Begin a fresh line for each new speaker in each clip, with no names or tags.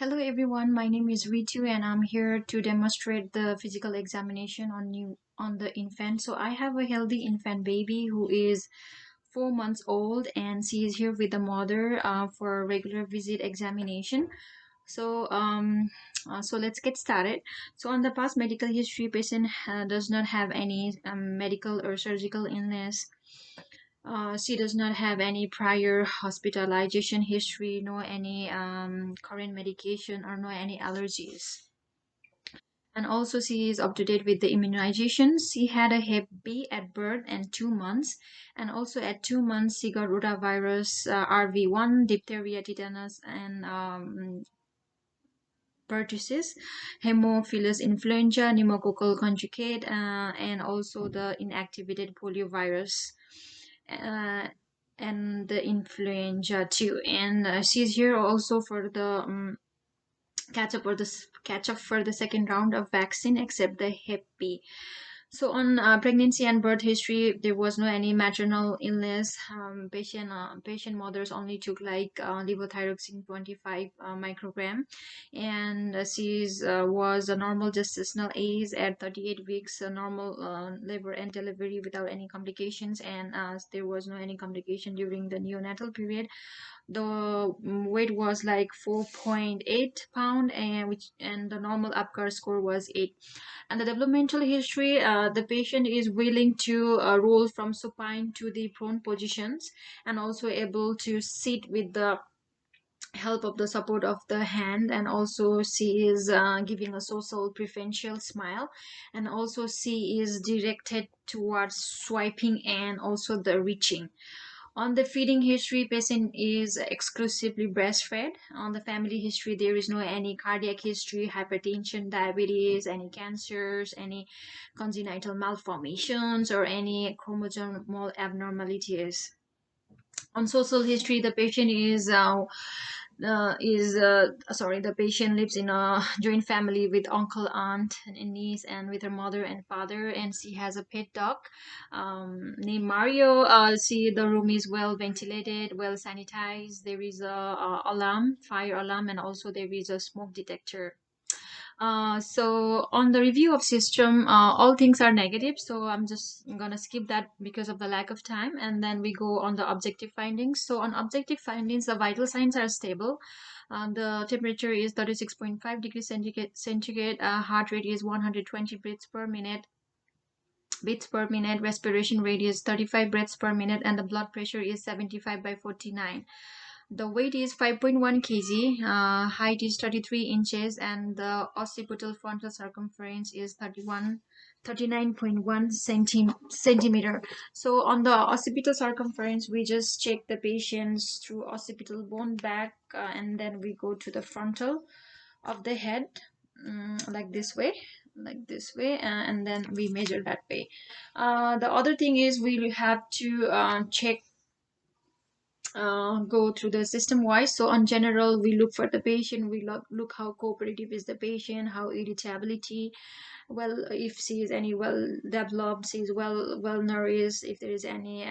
Hello everyone, my name is Ritu and I'm here to demonstrate the physical examination on the infant. So I have a healthy infant baby who is 4 months old and she is here with the mother for a regular visit examination. So so let's get started. So on the past medical history, patient does not have any medical or surgical illness. She does not have any prior hospitalization history, no any current medication, or no any allergies. And also, she is up to date with the immunizations. She had a Hep B at birth and 2 months, and also at 2 months she got rotavirus, RV1, diphtheria, tetanus, and pertussis, Haemophilus influenza, pneumococcal conjugate, and also the inactivated poliovirus, uh, and the influenza too. And she's here also for the catch up for the second round of vaccine, except the Hep B. So on pregnancy and birth history, there was no any maternal illness. Patient mothers only took like levothyroxine 25 microgram, and she was a normal gestational age at 38 weeks, a normal labor and delivery without any complications, and there was no any complication during the neonatal period. The weight was like 4.8 pound, and the normal APGAR score was 8. And the developmental history, the patient is willing to roll from supine to the prone positions, and also able to sit with the help of the support of the hand, and also she is giving a social preferential smile, and also she is directed towards swiping and also the reaching. On the feeding history, patient is exclusively breastfed. On the family history, there is no any cardiac history, hypertension, diabetes, any cancers, any congenital malformations, or any chromosomal abnormalities. On social history, the patient is sorry, the patient lives in a joint family with uncle, aunt, and niece, and with her mother and father, and she has a pet dog named Mario. See, the room is well ventilated, well sanitized. There is a alarm, fire alarm, and also there is a smoke detector. So on the review of system, all things are negative. So I'm just gonna skip that because of the lack of time, and then we go on the objective findings. So on objective findings, the vital signs are stable. The temperature is 36.5 degrees centigrade. Heart rate is 120 beats per minute. Respiration rate is 35 breaths per minute, and the blood pressure is 75 by 49. The weight is 5.1 kg, height is 33 inches, and the occipital frontal circumference is 39.1 centimeter. So on the occipital circumference, we just check the patients through occipital bone back, and then we go to the frontal of the head, like this way, and then we measure that way. The other thing is we have to check, go through the system wise. So on general, we look for the patient, we look how cooperative is the patient, how irritability, well, if she is any well developed, she is well nourished, if there is any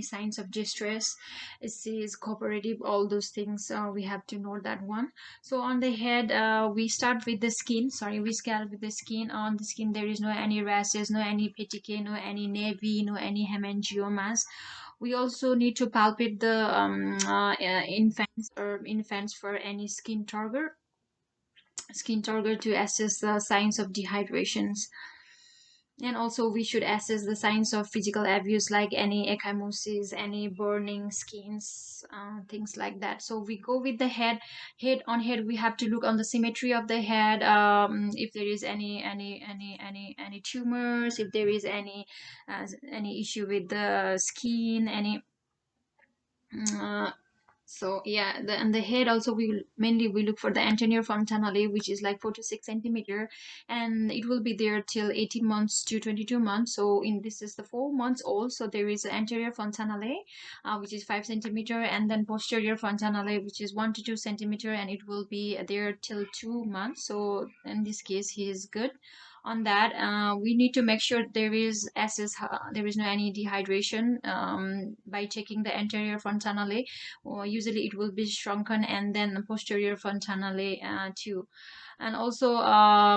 signs of distress, if she is cooperative, all those things, we have to note that one. So on the head, we start with the skin, sorry, we start with the skin. On the skin, there is no any rashes, no any petechiae, no any nevi, no any hemangiomas. We also need to palpate the infants for any skin turgor to assess the signs of dehydrations. And also we should assess the signs of physical abuse, like any ecchymosis, any burning skins, things like that. So we go with the head. We have to look on the symmetry of the head, if there is any tumors, if there is any issue with the skin, any uh, so yeah, and the head also, we look for the anterior fontanelle, which is like 4 to 6 centimeter, and it will be there till 18 months to 22 months. So in this is the 4 months old, so there is anterior fontanelle, which is 5 centimeter, and then posterior fontanelle, which is 1 to 2 centimeter, and it will be there till 2 months. So in this case, he is good. on that. We need to make sure there is no any dehydration by checking the anterior fontanelle, or usually it will be shrunken, and then posterior fontanelle too. And also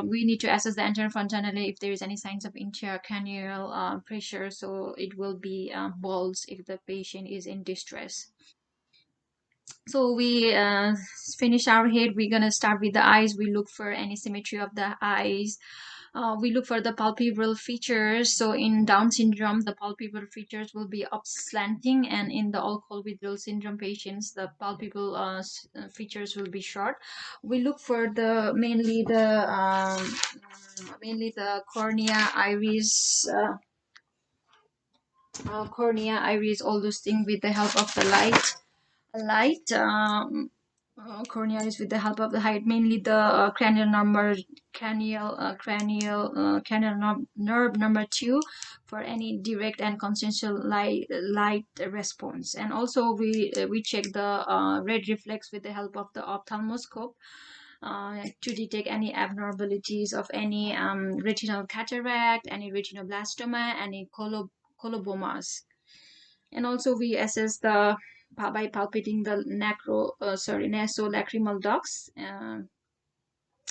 we need to assess the anterior fontanelle if there is any signs of intracranial pressure, so it will be bulge if the patient is in distress. So we finish our head. We're gonna start with the eyes. We look for any symmetry of the eyes. We look for the palpebral features. So in Down syndrome, the palpebral features will be up slanting, and in the alcohol withdrawal syndrome patients, the palpebral features will be short. We look for the mainly the cornea, iris, all those things with the help of the light cornea is with the help of the height, mainly the cranial nerve number 2 for any direct and consensual light response. And also we check the red reflex with the help of the ophthalmoscope to detect any abnormalities of any retinal cataract, any retinoblastoma, any colobomas. And also we assess the by palpating the nasolacrimal ducts.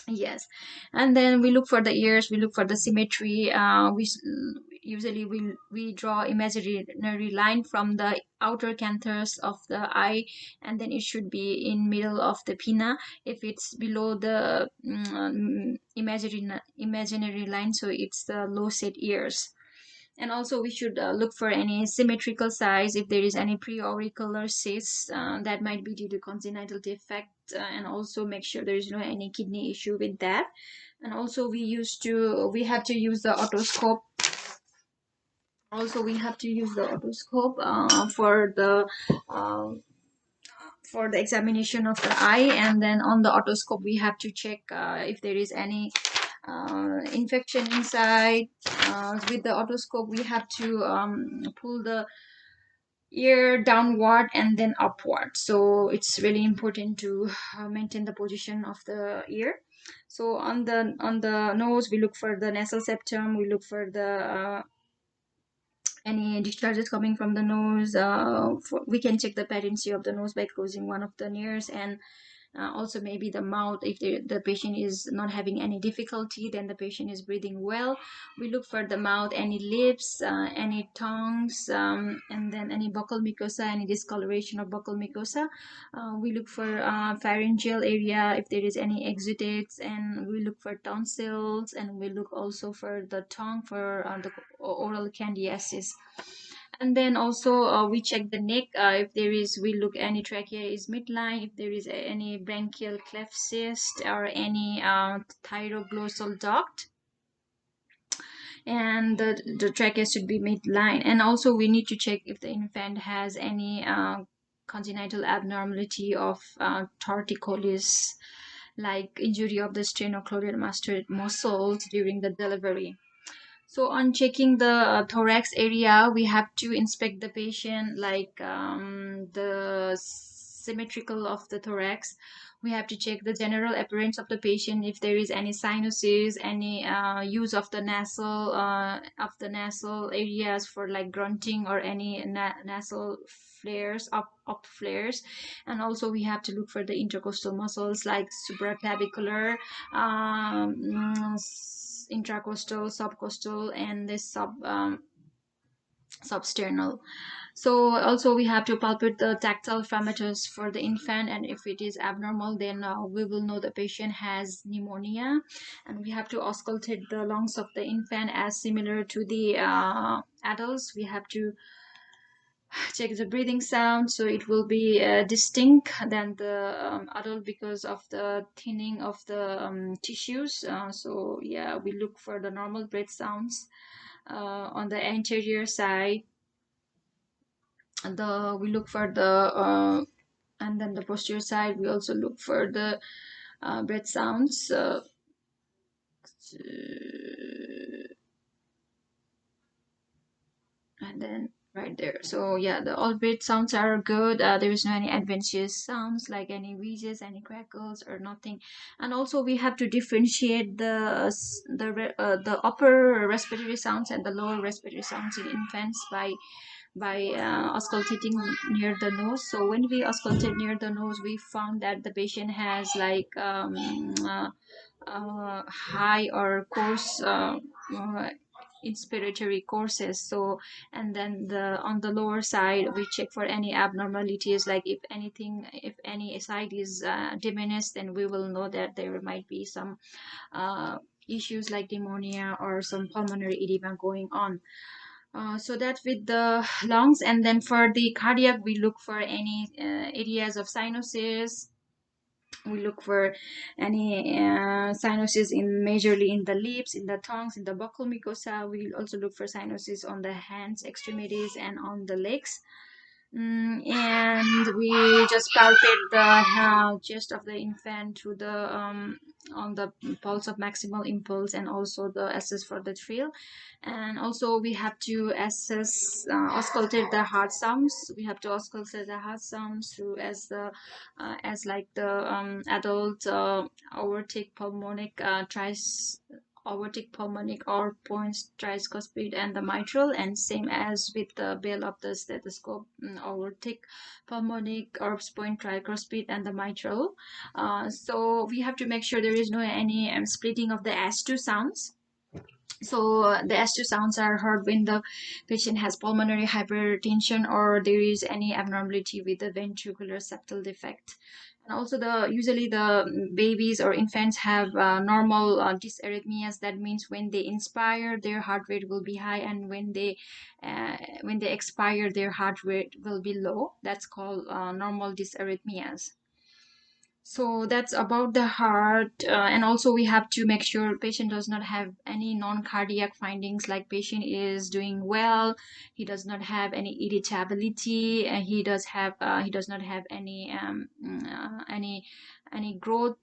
Yes, and then we look for the ears. We look for the symmetry. Usually we draw imaginary line from the outer canthus of the eye, and then it should be in middle of the pinna. If it's below the imaginary line, so it's the low set ears. And also we should look for any symmetrical size if there is any preauricular cyst that might be due to congenital defect, and also make sure there is no any kidney issue with that. And also we have to use the otoscope. Also we have to use the otoscope for the examination of the eye. And then on the otoscope we have to check if there is any infection inside. With the otoscope we have to pull the ear downward and then upward, so it's really important to maintain the position of the ear. So on the nose we look for the nasal septum. We look for the any discharges coming from the nose. We can check the patency of the nose by closing one of the ears. And also maybe the mouth, if the patient is not having any difficulty, then the patient is breathing well. We look for the mouth, any lips, any tongues, and then any buccal mucosa, any discoloration of buccal mucosa. We look for pharyngeal area if there is any exudates, and we look for tonsils, and we look also for the tongue for the oral candidiasis. And then also we check the neck. If there is, we look any trachea is midline, if there is any branchial cleft cyst or any thyroglossal duct, and the trachea should be midline. And also we need to check if the infant has any congenital abnormality of torticollis, like injury of the sternocleidomastoid muscles during the delivery. So on checking the thorax area, we have to inspect the patient, like the symmetrical of the thorax. We have to check the general appearance of the patient, if there is any sinuses, any use of the nasal areas for like grunting, or any nasal flares, up flares. And also we have to look for the intercostal muscles like supraclavicular, intracostal, subcostal, and this substernal. So also we have to palpate the tactile parameters for the infant, and if it is abnormal, then we will know the patient has pneumonia. And we have to auscultate the lungs of the infant as similar to the adults. We have to check the breathing sound, so it will be distinct than the adult because of the thinning of the tissues. So yeah, we look for the normal breath sounds on the anterior side. We look for the and then the posterior side we also look for the breath sounds. And then right there. So yeah, the all breed sounds are good. There is no any adventitious sounds like any wheezes, any crackles, or nothing. And also we have to differentiate the upper respiratory sounds and the lower respiratory sounds in infants by auscultating near the nose. So when we auscultate near the nose, we found that the patient has like high or coarse uh, inspiratory courses. So and then the on the lower side we check for any abnormalities, like if anything, if any side is diminished, then we will know that there might be some issues like pneumonia or some pulmonary edema going on. So that with the lungs. And then for the cardiac, we look for any areas of sinuses. We look for any sinuses in majorly in the lips, in the tongues, in the buccal mucosa. We also look for sinuses on the hands extremities and on the legs. And we just palpate the chest of the infant through the on the pulse of maximal impulse, and also the assess for the thrill. And also we have to assess auscultate the heart sounds. We have to auscultate the heart sounds through as like the adult aortic pulmonic aortic pulmonic or points tricuspid and the mitral, and same as with the bell of the stethoscope, aortic pulmonic or point tricuspid and the mitral. So we have to make sure there is no any splitting of the S2 sounds. So the S2 sounds are heard when the patient has pulmonary hypertension or there is any abnormality with the ventricular septal defect. And also the usually the babies or infants have normal dysarrhythmias. That means when they inspire, their heart rate will be high, and when they expire, their heart rate will be low. That's called normal dysarrhythmias. So that's about the heart. And also we have to make sure patient does not have any non-cardiac findings, like patient is doing well, he does not have any irritability, and he does not have any growth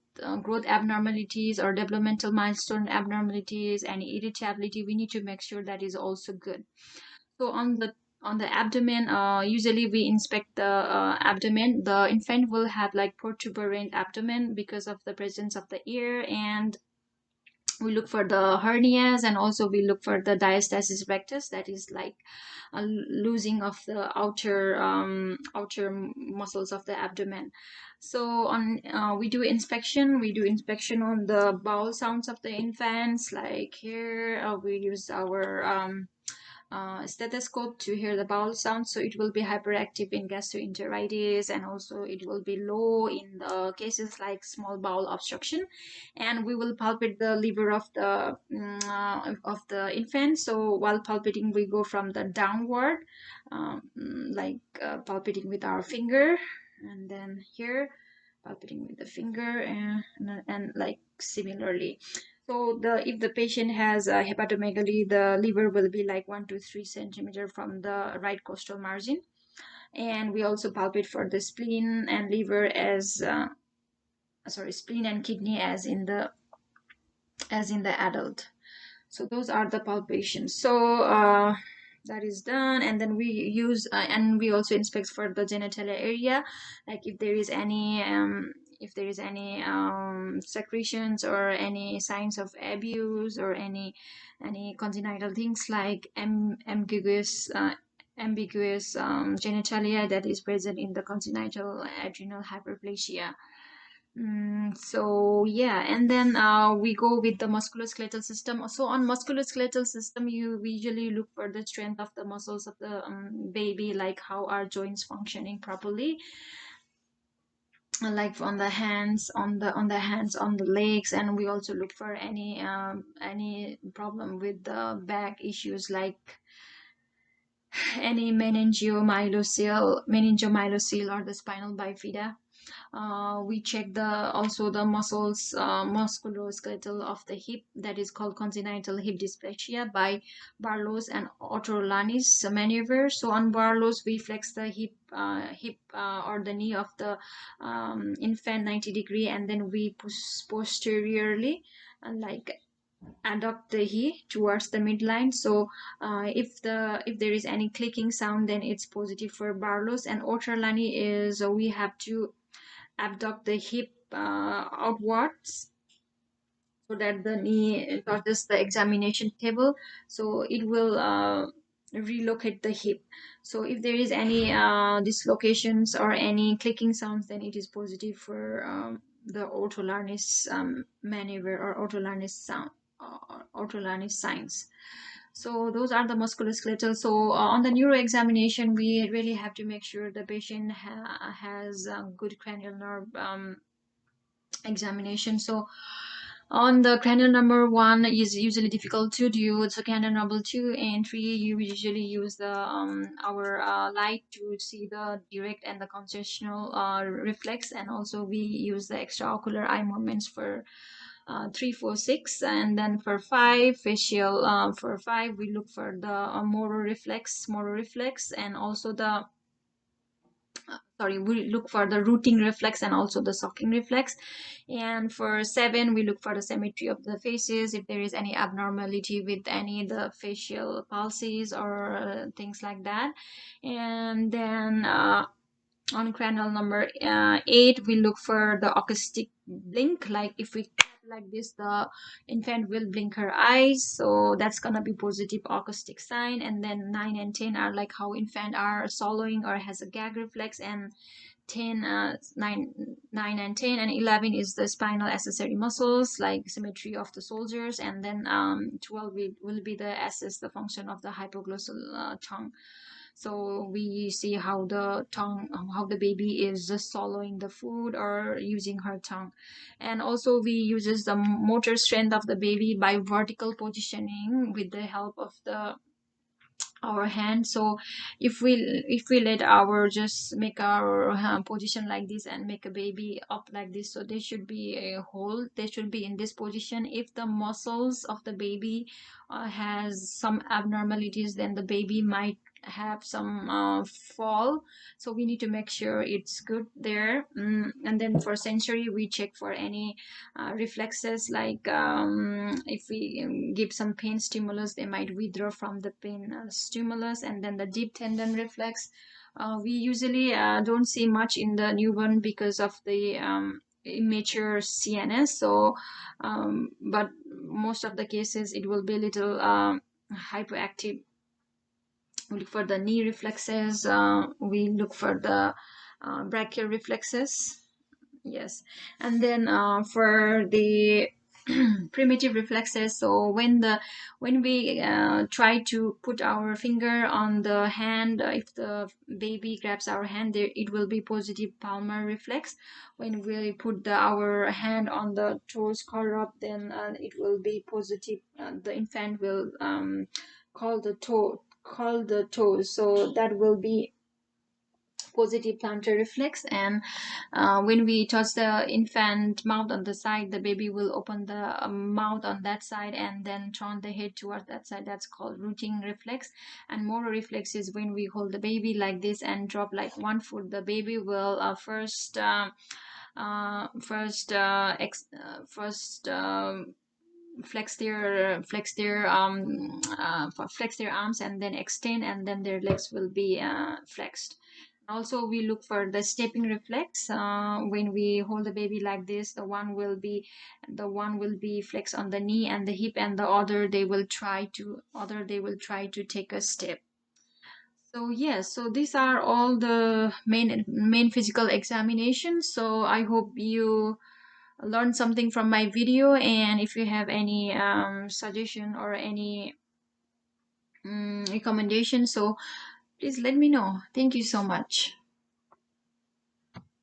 abnormalities or developmental milestone abnormalities, any irritability. We need to make sure that is also good. So on the abdomen, usually we inspect the abdomen. The infant will have like protuberant abdomen because of the presence of the ear, and we look for the hernias, and also we look for the diastasis rectus, that is like a losing of the outer muscles of the abdomen. So on we do inspection on the bowel sounds of the infants, like here we use our stethoscope to hear the bowel sound. So it will be hyperactive in gastroenteritis, and also it will be low in the cases like small bowel obstruction. And we will palpate the liver of the infant. So while palpating, we go from the downward, like palpating with our finger, and then here palpating with the finger, and like similarly. So the if the patient has hepatomegaly, the liver will be like 1 to 3 centimeter from the right costal margin. And we also palpate for the spleen and liver as spleen and kidney as in the adult. So those are the palpations. So that is done. And then we use and we also inspect for the genitalia area, like if there is any secretions or any signs of abuse or any congenital things like ambiguous genitalia that is present in the congenital adrenal hyperplasia. So yeah, and then we go with the musculoskeletal system. So on musculoskeletal system, we usually look for the strength of the muscles of the baby, like how are joints functioning properly, like on the hands, on the legs. And we also look for any problem with the back issues, like any meningomyelocele or the spinal bifida. We check also the muscles, musculoskeletal of the hip, that is called congenital hip dysplasia by Barlow's and Ortolani's maneuver. So on Barlow's, we flex the hip or the knee of the infant 90 degree, and then we push posteriorly, like adduct the hip towards the midline. So if there is any clicking sound, then it's positive for Barlow's. And Ortolani is we have to abduct the hip outwards so that the knee touches the examination table, so it will relocate the hip. So if there is any dislocations or any clicking sounds, then it is positive for the ortholarynx maneuver or ortholarynx sound or ortholarynx signs. So those are the musculoskeletal. So on the neuro examination, we really have to make sure the patient has good cranial nerve examination. So on the cranial number one is usually difficult to do. So cranial number two and three, you usually use the our light to see the direct and the concentrational reflex, and also we use the extraocular eye movements for 3, 4, 6, and then for 5 facial. For 5, we look for the Moro reflex, and also the sorry, we look for the rooting reflex and also the sucking reflex. And for 7, we look for the symmetry of the faces, if there is any abnormality with any of the facial pulses or things like that. And then on cranial number 8, we look for the acoustic blink, like if we like this, the infant will blink her eyes, so that's gonna be positive acoustic sign. And then 9 and 10 are like how infant are swallowing or has a gag reflex. And 10 9 and 10 and 11 is the spinal accessory muscles, like symmetry of the soldiers. And then 12 will be the assess the function of the hypoglossal tongue. So we see how the tongue, how the baby is just swallowing the food or using her tongue. And also we uses the motor strength of the baby by vertical positioning with the help of the our hand. So if we let our just make our position like this and make a baby up like this, so they should be a hold, they should be in this position. If the muscles of the baby has some abnormalities, then the baby might have some fall. So we need to make sure it's good there. And then for sensory, we check for any reflexes, like if we give some pain stimulus, they might withdraw from the pain stimulus. And then the deep tendon reflex, we usually don't see much in the newborn because of the immature CNS. So but most of the cases it will be a little hyperactive. We look for the knee reflexes, we look for the brachial reflexes. Yes. And then for the primitive reflexes, so when we try to put our finger on the hand, if the baby grabs our hand there, it will be positive palmar reflex. When we put our hand on the toes curl up, then it will be positive, the infant will call the toes, so that will be positive plantar reflex. And when we touch the infant mouth on the side, the baby will open the mouth on that side and then turn the head towards that side. That's called rooting reflex. And Moro reflex is when we hold the baby like this and drop like one foot. The baby will first flex their arms and then extend, and then their legs will be flexed. Also we look for the stepping reflex. When we hold the baby like this, the one will be flexed on the knee and the hip, and the other they will try to take a step. So yes, so these are all the main physical examinations. So I hope you learned something from my video, and if you have any suggestion or any recommendation, so please let me know. Thank you so much.